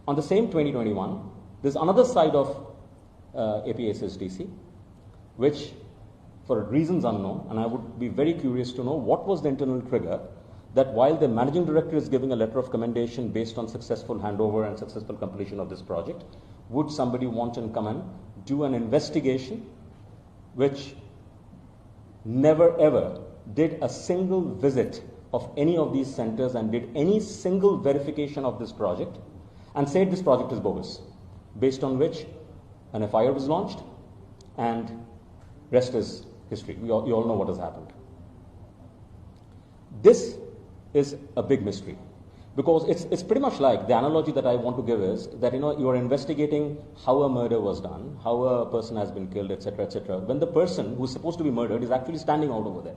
On the same 2021, there's another side of APSSDC, which for reasons unknown, and I would be very curious to know what was the internal trigger that while the managing director is giving a letter of commendation based on successful handover and successful completion of this project, would somebody want and come and do an investigation which never ever did a single visit of any of these centers and did any single verification of this project and said this project is bogus, based on which an FIR was launched and rest is history. You all know what has happened. This is a big mystery because it's pretty much like the analogy that I want to give is that you are investigating how a murder was done, how a person has been killed, etc., when the person who is supposed to be murdered is actually standing out over there.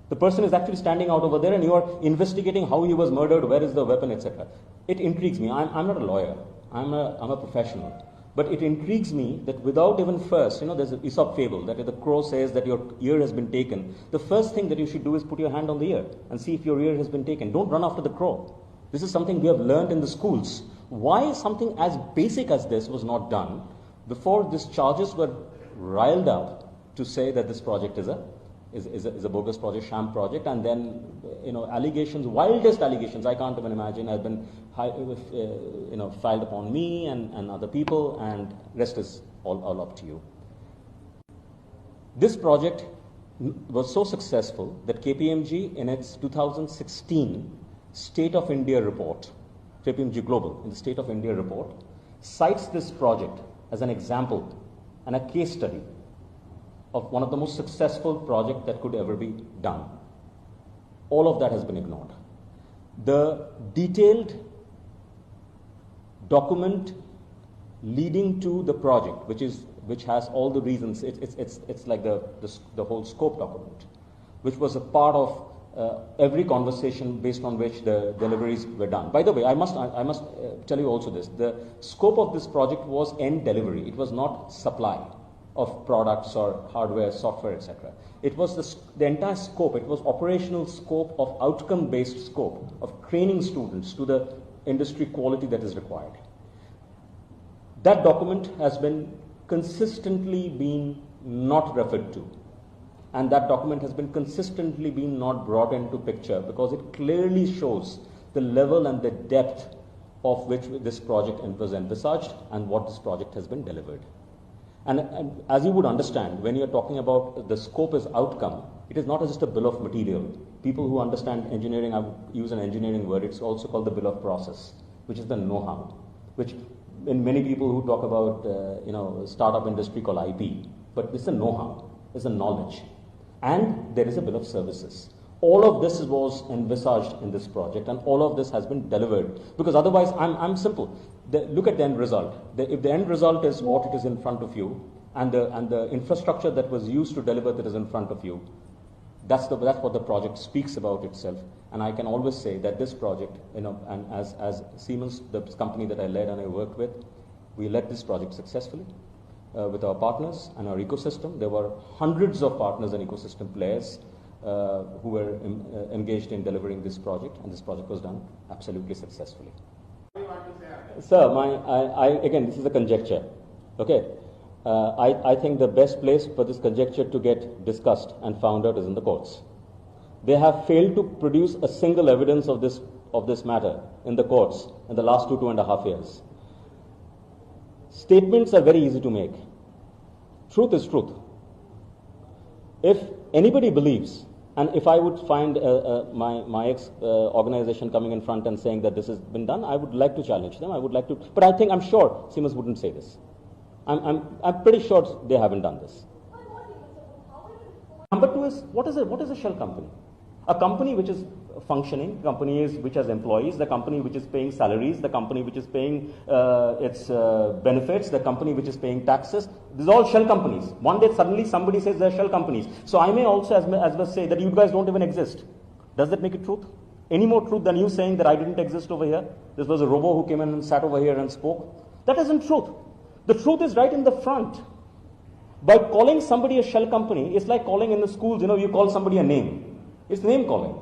The person is actually standing out over there and you are investigating how he was murdered, where is the weapon, etc. It intrigues me. I'm not a lawyer. I'm a professional. But it intrigues me that without even first, there's an Aesop fable that if the crow says that your ear has been taken, the first thing that you should do is put your hand on the ear and see if your ear has been taken. Don't run after the crow. This is something we have learned in the schools. Why something as basic as this was not done before these charges were riled up to say that this project is a bogus project, sham project, and then allegations, wildest allegations I can't even imagine, have been filed upon me and other people, and rest is all up to you. This project was so successful that KPMG in its 2016 State of India report, KPMG Global in the State of India report, cites this project as an example and a case study of one of the most successful projects that could ever be done. All of that has been ignored. The detailed document leading to the project, which has all the reasons, it's like the whole scope document, which was a part of every conversation based on which the deliveries were done. By the way, I must tell you also this: the scope of this project was end delivery. It was not supply of products or hardware, software, etc. It was the entire scope. It was operational scope of outcome-based scope of training students to the industry quality that is required. That document has been consistently been not referred to, and that document has been consistently been not brought into picture because it clearly shows the level and the depth of which this project was envisaged and what this project has been delivered. And as you would understand, when you're talking about the scope as outcome, it is not just a bill of material. People who understand engineering, I would use an engineering word, it's also called the bill of process, which is the know-how, which in many people who talk about, startup industry call IP, but it's a know-how, it's a knowledge. And there is a bill of services. All of this was envisaged in this project and all of this has been delivered because otherwise I'm simple. Look at the end result. If the end result is what it is in front of you and the infrastructure that was used to deliver that is in front of you, that's what the project speaks about itself. And I can always say that this project, and as Siemens, the company that I led and I worked with, we led this project successfully with our partners and our ecosystem. There were hundreds of partners and ecosystem players who were engaged in delivering this project, and this project was done absolutely successfully. Sir, again, this is a conjecture. Okay, I think the best place for this conjecture to get discussed and found out is in the courts. They have failed to produce a single evidence of this matter in the courts in the last 2.5 years. Statements are very easy to make. Truth is truth. If anybody believes, and if I would find my ex-organization coming in front and saying that this has been done, I would like to challenge them. I would like to, but I'm sure Siemens wouldn't say this. I'm pretty sure they haven't done this. Number two is, what is a shell company? A company which is functioning, which has employees, the company which is paying salaries, the company which is paying its benefits, the company which is paying taxes. These are all shell companies. One day suddenly somebody says they're shell companies. So I may also as well say that you guys don't even exist. Does that make it truth? Any more truth than you saying that I didn't exist over here? This was a robo who came in and sat over here and spoke. That isn't truth. The truth is right in the front. By calling somebody a shell company, it's like calling in the schools, you call somebody a name. It's name calling.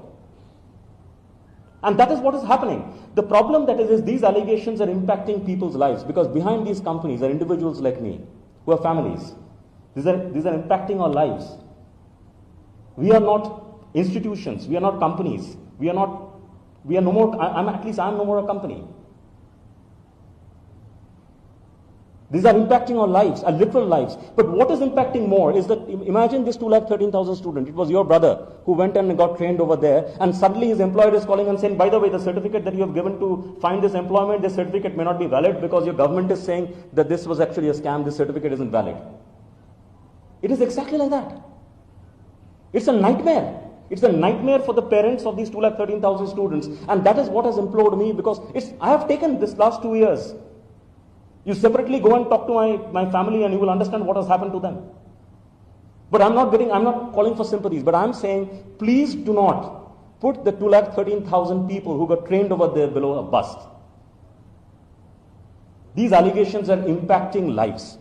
And that is what is happening. The problem that is these allegations are impacting people's lives, because behind these companies are individuals like me who have families. These are impacting our lives. We are not institutions. We are not companies. We are no more, I'm no more a company. These are impacting our lives, our literal lives. But what is impacting more is that, imagine this 213,000 student. It was your brother who went and got trained over there, and suddenly his employer is calling and saying, by the way, the certificate that you have given to find this employment, this certificate may not be valid because your government is saying that this was actually a scam, this certificate isn't valid. It is exactly like that. It's a nightmare. It's a nightmare for the parents of these 213,000 students. And that is what has implored me, because I have taken this last 2 years. You separately go and talk to my family and you will understand what has happened to them. But I'm not calling for sympathies, but I'm saying, please do not put the 213,000 people who got trained over there below a bus. These allegations are impacting lives.